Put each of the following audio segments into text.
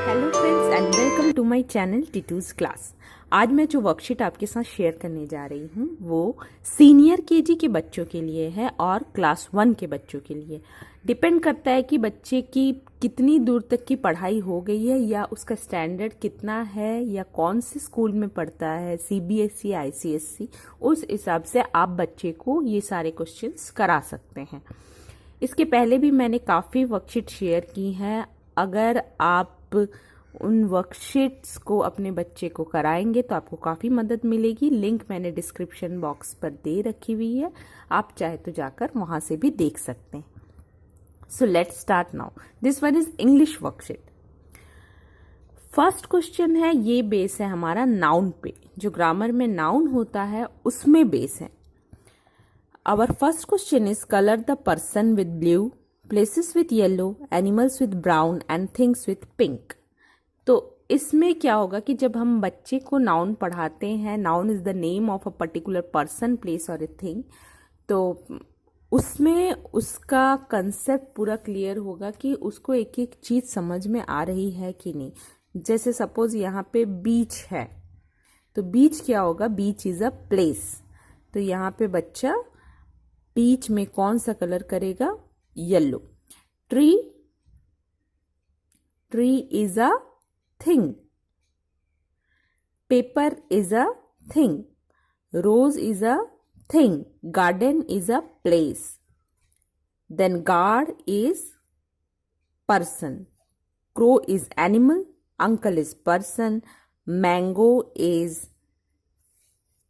Hello friends and welcome to my channel टीटूज class. आज मैं जो वर्कशीट आपके साथ शेयर करने जा रही हूँ वो सीनियर केजी के बच्चों के लिए है और क्लास 1 के बच्चों के लिए। डिपेंड करता है कि बच्चे की कितनी दूर तक की पढ़ाई हो गई है या उसका स्टैंडर्ड कितना है या कौन से स्कूल में पढ़ता है, सीबीएसई, आईसीएसई, उस हिसाब से आप बच्चे को ये सारे क्वेश्चंस करा सकते हैं। इसके पहले भी मैंने काफ़ी वर्कशीट शेयर की हैं। अगर आप उन वर्कशीट्स को अपने बच्चे को कराएंगे तो आपको काफ़ी मदद मिलेगी। लिंक मैंने डिस्क्रिप्शन बॉक्स पर दे रखी हुई है, आप चाहे तो जाकर वहाँ से भी देख सकते हैं। So let's start now. This one is English worksheet. First question है, ये बेस है हमारा नाउन पे। जो ग्रामर में नाउन होता है उसमें बेस है। Our first question is color the person with blue, places with yellow, animals with brown and things with pink. तो इसमें क्या होगा कि जब हम बच्चे को नाउन पढ़ाते हैं, noun is the name of a particular person, place और ए थिंग, तो उसमें उसका कंसेप्ट पूरा क्लियर होगा कि उसको एक एक चीज समझ में आ रही है कि नहीं। जैसे सपोज यहाँ पे बीच है, तो बीच क्या होगा, बीच इज अ प्लेस। तो यहाँ पे बच्चा बीच में कौन सा कलर करेगा, yellow. Tree, tree is a thing. Paper is a thing. Rose is a thing. Garden is a place. Then guard is person. Crow is animal. Uncle is person. Mango is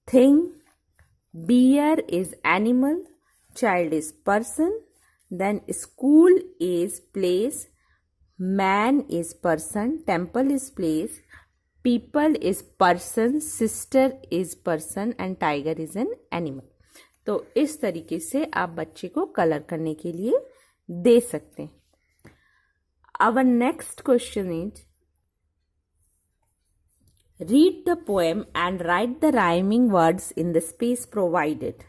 thing. Bear is animal. Child is person. Then school is place. Man is person. Temple is place. People is person. Sister is person. And tiger is an animal. तो इस तरीके से आप बच्चे को colour करने के लिए दे सकते हैं। Our next question is, read the poem and write the rhyming words in the space provided.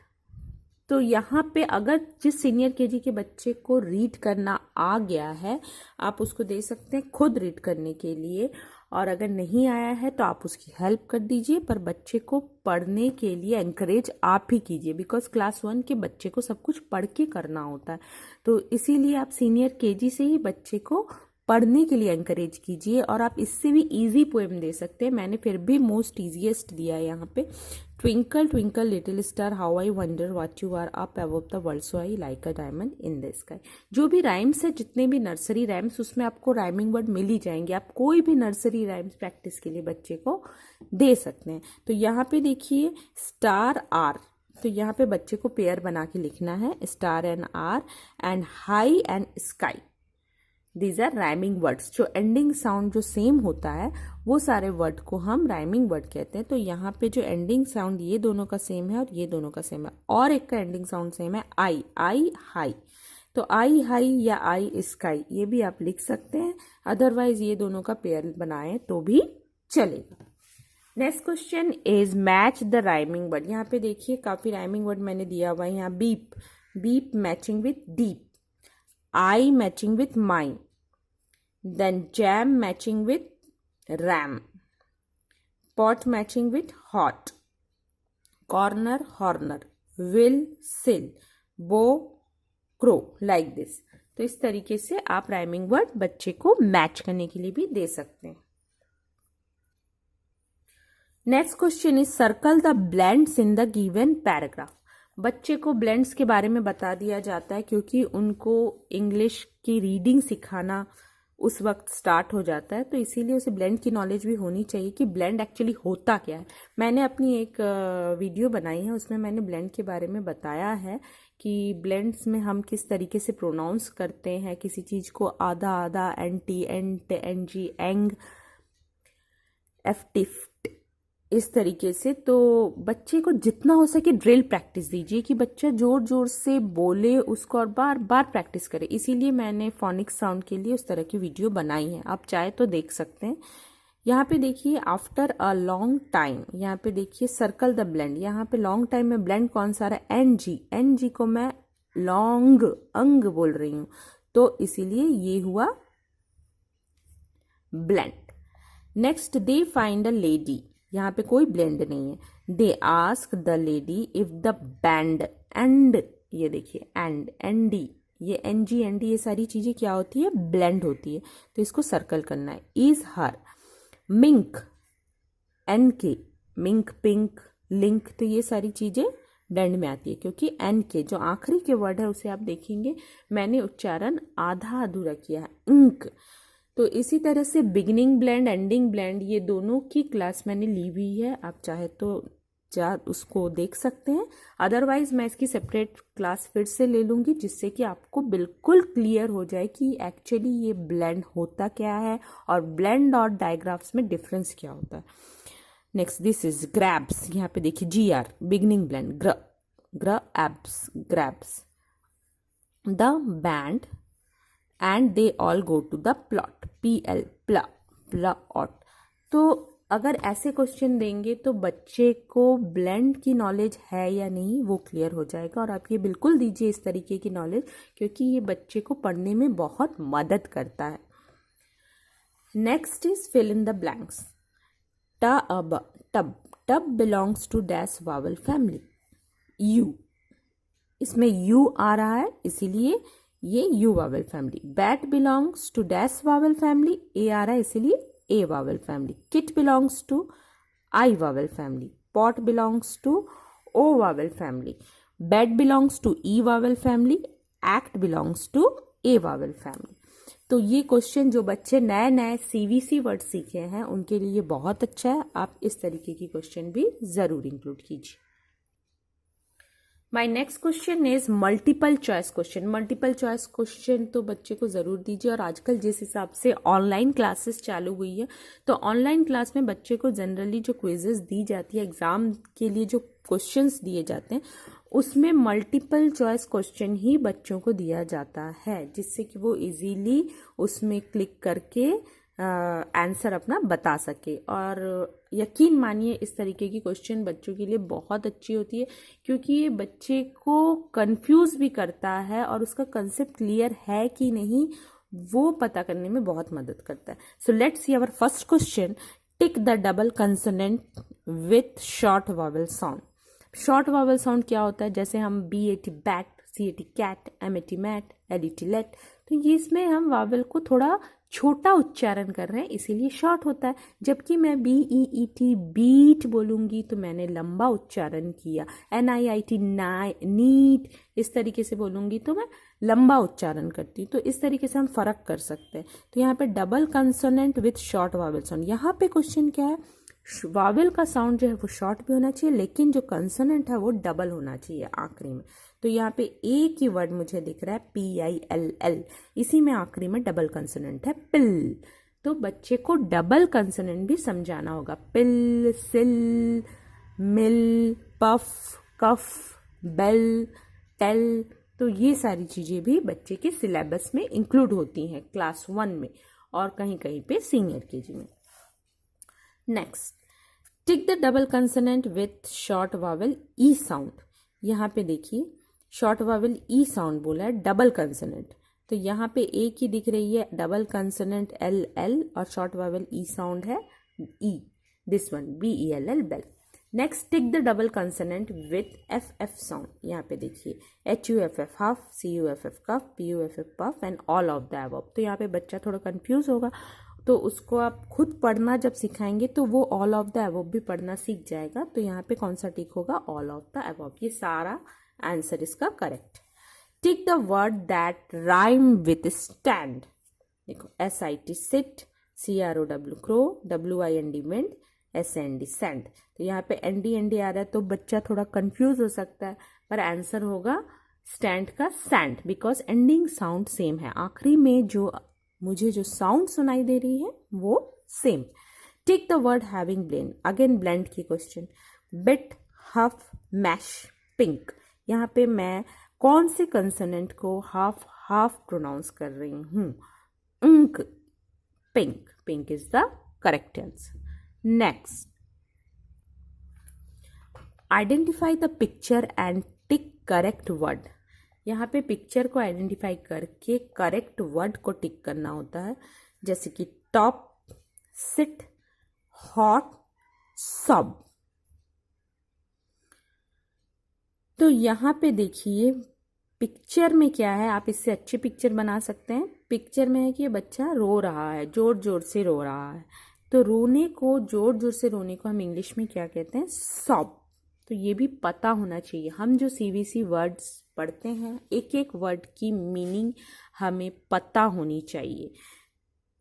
तो यहाँ पे अगर जिस सीनियर केजी के बच्चे को रीड करना आ गया है, आप उसको दे सकते हैं खुद रीड करने के लिए, और अगर नहीं आया है तो आप उसकी हेल्प कर दीजिए, पर बच्चे को पढ़ने के लिए एनकरेज आप ही कीजिए, बिकॉज क्लास 1 के बच्चे को सब कुछ पढ़ के करना होता है। तो इसीलिए आप सीनियर केजी से ही बच्चे को पढ़ने के लिए एनकरेज कीजिए। और आप इससे भी इजी पोएम दे सकते हैं, मैंने फिर भी मोस्ट इजीएस्ट दिया है यहाँ पे। Twinkle twinkle little star how I wonder what you are up above the world so I like a diamond in the sky. जो भी राइम्स है, जितने भी नर्सरी राइम्स, उसमें आपको राइमिंग वर्ड मिल ही जाएंगे। आप कोई भी नर्सरी राइम्स प्रैक्टिस के लिए बच्चे को दे सकते हैं। तो यहाँ पे देखिए स्टार आर, तो यहाँ पे बच्चे को पेयर बना के लिखना है, star and are, and high and sky. These are rhyming words. जो एंडिंग साउंड जो सेम होता है वो सारे वर्ड को हम राइमिंग वर्ड कहते हैं। तो यहाँ पे जो एंडिंग साउंड ये दोनों का सेम है और ये दोनों का सेम है, और एक का एंडिंग साउंड सेम है, आई, आई हाई। तो आई हाई या आई स्काई ये भी आप लिख सकते हैं, अदरवाइज ये दोनों का पेयर बनाए तो भी चलेगा। Next question is match the rhyming word. यहाँ पे देखिए काफी राइमिंग वर्ड मैंने दिया हुआ है। यहाँ beep, beep matching with deep, I matching with mine, then jam matching with ram, pot matching with hot, corner horner, will sill, bow crow, like this। तो इस तरीके से आप राइमिंग वर्ड बच्चे को मैच करने के लिए भी दे सकते हैं। Next question is circle the blends in the given paragraph. बच्चे को ब्लेंड्स के बारे में बता दिया जाता है क्योंकि उनको इंग्लिश की रीडिंग सिखाना उस वक्त स्टार्ट हो जाता है, तो इसीलिए उसे ब्लेंड की नॉलेज भी होनी चाहिए कि ब्लेंड एक्चुअली होता क्या है। मैंने अपनी एक वीडियो बनाई है, उसमें मैंने ब्लेंड के बारे में बताया है कि ब्लेंड्स में हम किस तरीके से प्रोनाउंस करते हैं किसी चीज़ को, आधा आधा, एंटी, एंट, एनजी, एंग, एफ्टिफ्ट, इस तरीके से। तो बच्चे को जितना हो सके ड्रिल प्रैक्टिस दीजिए कि बच्चा जोर जोर से बोले उसको और बार बार प्रैक्टिस करे। इसीलिए मैंने फोनिक्स साउंड के लिए उस तरह की वीडियो बनाई है, आप चाहे तो देख सकते हैं। यहाँ पे देखिए आफ्टर अ लॉन्ग टाइम, यहाँ पे देखिए सर्कल द ब्लेंड। यहाँ पे लॉन्ग टाइम में ब्लेंड कौन सा रहा है, एन जी। एन जी को मैं लॉन्ग अंग बोल रही हूं, तो इसीलिए ये हुआ blend. Next, they find a lady, यहाँ पे कोई ब्लेंड नहीं है। They ask the lady if the band, and ये देखिए एंड, एनडी, ये एनजी एनडी ये सारी चीजें क्या होती है, ब्लेंड होती है, तो इसको सर्कल करना है। इज हर मिंक, एन के, मिंक, पिंक, लिंक, तो ये सारी चीजें ब्लेंड में आती है, क्योंकि एन के जो आखिरी के वर्ड है उसे आप देखेंगे मैंने उच्चारण आधा अधूरा किया है, इंक। तो इसी तरह से बिगिनिंग ब्लेंड, एंडिंग ब्लेंड, ये दोनों की क्लास मैंने ली हुई है, आप चाहे तो उसको देख सकते हैं। अदरवाइज मैं इसकी सेपरेट क्लास फिर से ले लूंगी, जिससे कि आपको बिल्कुल क्लियर हो जाए कि एक्चुअली ये ब्लेंड होता क्या है और ब्लेंड और डायग्राफ्स में डिफरेंस क्या होता है। नेक्स्ट, दिस इज ग्रैब्स, यहाँ पे देखिए जी are, beginning blend, gr, gr abs, grabs, the band and they all go to the plot, PL, plot. तो अगर ऐसे क्वेश्चन देंगे तो बच्चे को ब्लेंड की नॉलेज है या नहीं वो क्लियर हो जाएगा, और आप ये बिल्कुल दीजिए इस तरीके की नॉलेज, क्योंकि ये बच्चे को पढ़ने में बहुत मदद करता है। Next is fill in the blanks. Tub, tub belongs to dash vowel family, U, इसमें यू आ रहा है इसीलिए ये U vowel family. Bat belongs to dash vowel family, A आ रहा है इसीलिए A vowel family. Kit belongs to I vowel family. Pot belongs to O vowel family. Bed belongs to E vowel family. Act belongs to A vowel family. तो ये question जो बच्चे नए नए CVC वर्ड सीखे हैं उनके लिए बहुत अच्छा है, आप इस तरीके की क्वेश्चन भी जरूर इंक्लूड कीजिए। My next question is multiple choice question. Multiple choice question तो बच्चे को जरूर दीजिए, और आजकल जिस हिसाब से ऑनलाइन क्लासेस चालू हुई है तो ऑनलाइन क्लास में बच्चे को जनरली जो क्विजेस दी जाती है, एग्जाम के लिए जो क्वेश्चंस दिए जाते हैं उसमें मल्टीपल चॉइस क्वेश्चन ही बच्चों को दिया जाता है, जिससे कि वो इजीली उसमें क्लिक करके आंसर अपना बता सके। और यकीन मानिए इस तरीके की क्वेश्चन बच्चों के लिए बहुत अच्छी होती है, क्योंकि ये बच्चे को कंफ्यूज भी करता है और उसका कंसेप्ट क्लियर है कि नहीं वो पता करने में बहुत मदद करता है। So let's see our first question. Tick the double consonant with short vowel sound. Short vowel sound क्या होता है, जैसे हम BAT bat, CAT cat, MAT mat, LET let, तो ये इसमें हम वावल को थोड़ा छोटा उच्चारण कर रहे हैं इसीलिए शॉर्ट होता है। जबकि मैं BEET बीट बोलूंगी तो मैंने लंबा उच्चारण किया। NIIT नीट, इस तरीके से बोलूंगी तो मैं लंबा उच्चारण करती हूँ। तो इस तरीके से हम फर्क कर सकते हैं। तो यहाँ पे double consonant with short vowel sound. यहाँ पे क्वेश्चन क्या है, वावल का साउंड जो है वो शॉर्ट भी होना चाहिए, लेकिन जो कंसोनेंट है वो डबल होना चाहिए आखिरी में। तो यहाँ पे ए की वर्ड मुझे दिख रहा है PILL, इसी में आखिरी में डबल कंसोनेंट है पिल। तो बच्चे को डबल कंसोनेंट भी समझाना होगा। पिल, सिल, मिल, पफ, कफ, बेल, टेल, तो ये सारी चीजें भी बच्चे के सिलेबस में इंक्लूड होती हैं क्लास 1 में और कहीं कहीं पे सीनियर KG में। Next, tick the double consonant with short vowel E sound. यहाँ पे देखिए शॉर्ट वावल ई साउंड बोला है, डबल कंसोनेंट, तो यहाँ पे ए की दिख रही है डबल कंसोनेंट LL और शॉर्ट वावल ई साउंड है E, this one BELL bell. Next, tick the double consonant with FF sound. यहाँ पे देखिए HUFF huff, CUFF cuff, PUFF puff and all of the above. तो यहाँ पे बच्चा थोड़ा कंफ्यूज होगा, तो उसको आप खुद पढ़ना जब सिखाएंगे तो वो ऑल ऑफ द अबव भी पढ़ना सीख जाएगा। तो यहाँ पे कौन सा टिक होगा, ऑल ऑफ द अबव। ये सारा आंसर इसका correct. Tick the word that rhyme with stand. देखो SIT sit, CROW crow, WIND wind, SND sand. तो यहाँ पे ND आ रहा है तो बच्चा थोड़ा कंफ्यूज हो सकता है, पर आंसर होगा स्टैंड का sand, because ending sound same है। आखिरी में जो मुझे जो साउंड सुनाई दे रही है वो same. Tick the word having blend, again blend की question. Bit, huff, mash, pink. यहाँ पे मैं कौन से कंसोनेंट को हाफ हाफ प्रोनाउंस कर रही हूँ, ink, pink, pink is the correct answer. Next, identify the picture and tick correct word. यहाँ पे पिक्चर को आइडेंटिफाई करके करेक्ट वर्ड को टिक करना होता है, जैसे कि टॉप, सिट, हॉट, सब। तो यहाँ पे देखिए पिक्चर में क्या है, आप इससे अच्छी पिक्चर बना सकते हैं। पिक्चर में है कि ये बच्चा रो रहा है, जोर जोर से रो रहा है। तो रोने को, जोर जोर से रोने को हम इंग्लिश में क्या कहते हैं? सॉब। तो ये भी पता होना चाहिए। हम जो सीवीसी वर्ड्स पढ़ते हैं, एक एक वर्ड की मीनिंग हमें पता होनी चाहिए,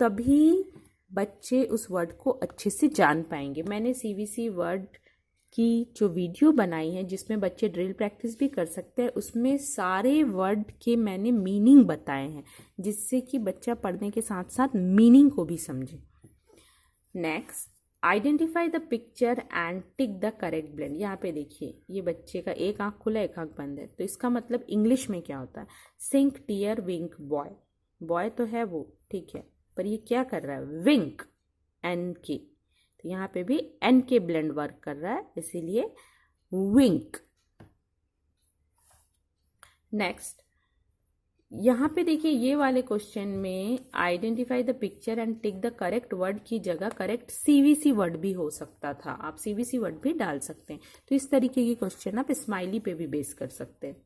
तभी बच्चे उस वर्ड को अच्छे से जान पाएंगे। मैंने सीवीसी वर्ड की जो वीडियो बनाई है जिसमें बच्चे ड्रिल प्रैक्टिस भी कर सकते हैं, उसमें सारे वर्ड के मैंने मीनिंग बताए हैं, जिससे कि बच्चा पढ़ने के साथ साथ मीनिंग को भी समझे। Next, identify the picture and tick the correct blend. यहाँ पे देखिए ये बच्चे का एक आंख खुला एक आंख बंद है, तो इसका मतलब इंग्लिश में क्या होता है? सिंक, टीयर, विंक, बॉय। बॉय तो है वो, ठीक है, पर ये क्या कर रहा है? विंक, एन के। तो यहाँ पे भी एन के ब्लेंड वर्क कर रहा है, इसीलिए विंक। नेक्स्ट, यहाँ पे देखिए ये वाले क्वेश्चन में identify the picture and tick the correct word की जगह करेक्ट सीवीसी वर्ड भी हो सकता था, आप सीवीसी वर्ड भी डाल सकते हैं। तो इस तरीके के क्वेश्चन आप स्माइली पे भी बेस कर सकते हैं।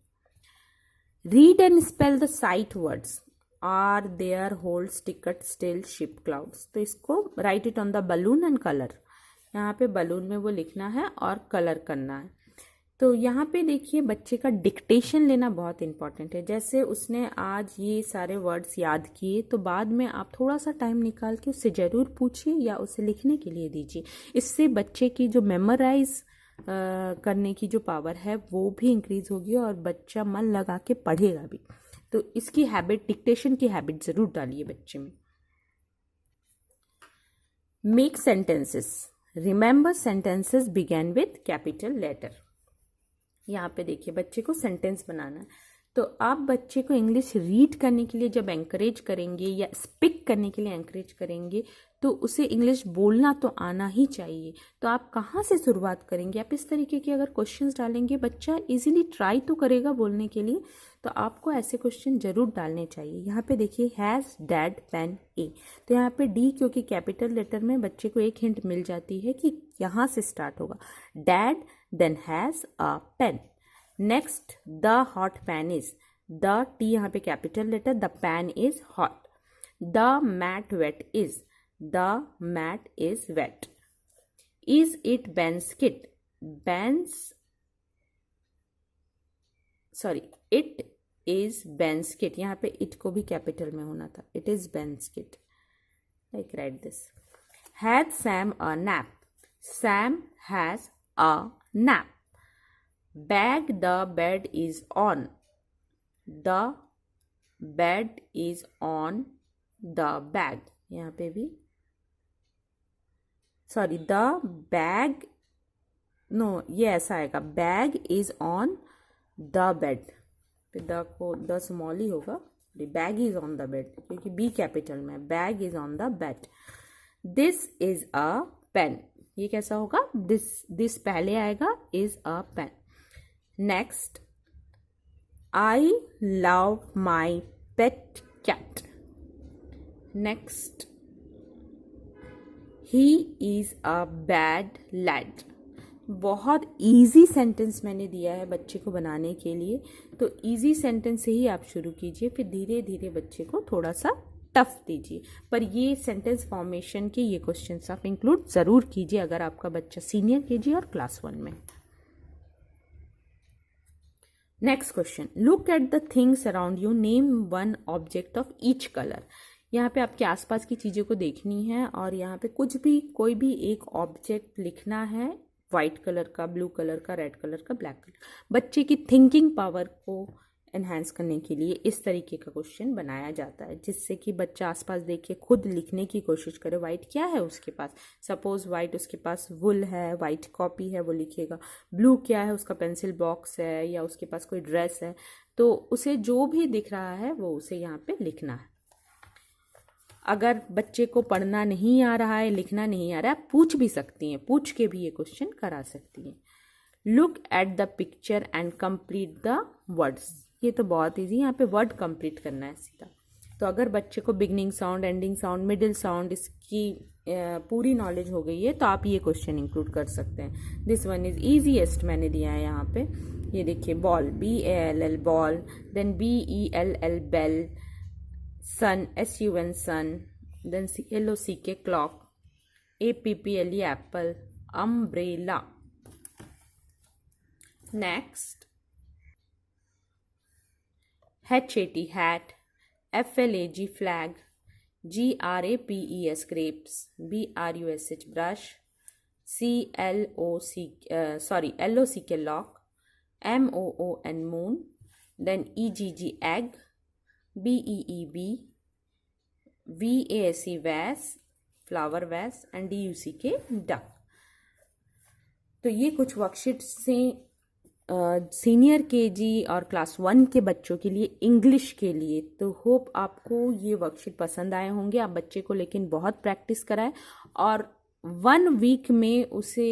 Read and spell the sight words. Are there, holds, ticket, still, ship, clouds. तो इसको write it on the balloon and colour. यहाँ पे बलून में वो लिखना है और कलर करना है। तो यहाँ पे देखिए बच्चे का डिक्टेशन लेना बहुत इंपॉर्टेंट है। जैसे उसने आज ये सारे वर्ड्स याद किए, तो बाद में आप थोड़ा सा टाइम निकाल के उससे ज़रूर पूछिए या उसे लिखने के लिए दीजिए। इससे बच्चे की जो मेमोराइज करने की जो पावर है वो भी इंक्रीज होगी और बच्चा मन लगा के पढ़ेगा भी। तो इसकी हैबिट, डिक्टेशन की हैबिट ज़रूर डालिए बच्चे में। Make sentences. Remember sentences begin with capital letter. यहाँ पे देखिए बच्चे को सेंटेंस बनाना है, तो आप बच्चे को इंग्लिश रीड करने के लिए जब एंकरेज करेंगे या स्पीक करने के लिए एंकरेज करेंगे, तो उसे इंग्लिश बोलना तो आना ही चाहिए। तो आप कहाँ से शुरुआत करेंगे? आप इस तरीके के अगर क्वेश्चंस डालेंगे, बच्चा इजीली ट्राई तो करेगा बोलने के लिए। तो आपको ऐसे क्वेश्चन जरूर डालने चाहिए। यहाँ पे देखिए हैज़ डैड पेन ए। तो यहाँ पे डी क्योंकि कैपिटल लेटर में, बच्चे को एक हिंट मिल जाती है कि यहाँ से स्टार्ट होगा। Dad, then has a pen. Next, the hot pan is. The T यहाँ पे capital letter, the pan is hot. The mat wet is. The mat is wet. Is it Ben's kit? Ben's, sorry, it is Ben's kit. यहाँ पे it को भी capital में होना था। It is Ben's kit. Like write this. Had Sam a nap? Sam has a nap. Bag, the bed is on. The bed is on the bag. यहाँ पे भी सॉरी, the bag, नो ये ऐसा आएगा, bag is on the bed. The को the small ही होगा, bag is on the bed क्योंकि बी कैपिटल में, bag is on the bed. This is a pen. ये कैसा होगा? दिस पहले आएगा, is a pen. Next, I love my pet cat. Next, he is a bad lad. बहुत easy sentence मैंने दिया है बच्चे को बनाने के लिए, तो इजी सेंटेंस से ही आप शुरू कीजिए, फिर धीरे धीरे बच्चे को थोड़ा सा टफ दीजिए। पर ये सेंटेंस फॉर्मेशन के ये क्वेश्चंस आप इंक्लूड ज़रूर कीजिए अगर आपका बच्चा सीनियर केजी और क्लास 1 में। Next question, look at the things around you, name one object of each colour. यहाँ पे आपके आसपास की चीज़ों को देखनी है और यहाँ पे कुछ भी, कोई भी एक ऑब्जेक्ट लिखना है, वाइट कलर का, ब्लू कलर का, रेड कलर का, ब्लैक कलर। बच्चे की थिंकिंग पावर को एनहांस करने के लिए इस तरीके का क्वेश्चन बनाया जाता है, जिससे कि बच्चा आसपास देख के खुद लिखने की कोशिश करे। वाइट क्या है उसके पास? सपोज वाइट उसके पास वुल है, वाइट कॉपी है, वो लिखेगा। ब्लू क्या है? उसका पेंसिल बॉक्स है या उसके पास कोई ड्रेस है। तो उसे जो भी दिख रहा है वो उसे यहाँ पे लिखना है। अगर बच्चे को पढ़ना नहीं आ रहा है, लिखना नहीं आ रहा है, पूछ भी सकती हैं, पूछ के भी ये क्वेश्चन करा सकती हैं। Look at the picture and complete the words. ये तो बहुत ईजी, यहाँ पे वर्ड कंप्लीट करना है सीधा। तो अगर बच्चे को beginning sound, ending sound, middle sound इसकी पूरी नॉलेज हो गई है तो आप ये क्वेश्चन इंक्लूड कर सकते हैं। दिस वन इज ईजीएस्ट मैंने दिया है यहाँ पे। ये देखिए, ball, BALL ball, then BELL bell, sun, SUN sun, then CLOCK clock, APPLE apple, umbrella. Next, HAT hat, FLAG flag, GRAPES grapes, BRUSH brush, LOCK lock, MOON moon, then EGG egg, BEEB, VASE vase, flower vase, and DUCK duck। तो ये कुछ worksheet से senior KG और class 1 के बच्चों के लिए, English के लिए। तो होप आपको ये वर्कशीट पसंद आए होंगे। आप बच्चे को लेकिन बहुत प्रैक्टिस कराएं और 1 वीक में उसे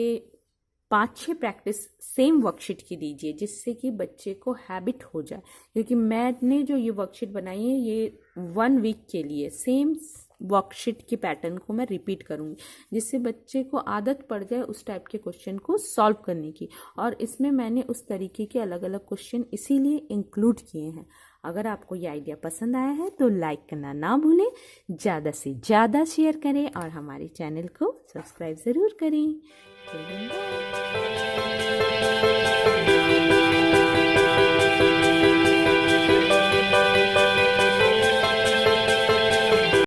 5-6 प्रैक्टिस सेम वर्कशीट की दीजिए, जिससे कि बच्चे को हैबिट हो जाए। क्योंकि मैंने जो ये वर्कशीट बनाई है ये 1 वीक के लिए सेम वर्कशीट के पैटर्न को मैं रिपीट करूंगी, जिससे बच्चे को आदत पड़ जाए उस टाइप के क्वेश्चन को सॉल्व करने की। और इसमें मैंने उस तरीके के अलग अलग क्वेश्चन इसीलिए इंक्लूड किए हैं। अगर आपको ये आइडिया पसंद आया है तो लाइक करना ना भूलें, ज़्यादा से ज़्यादा शेयर करें और हमारे चैनल को सब्सक्राइब ज़रूर करें।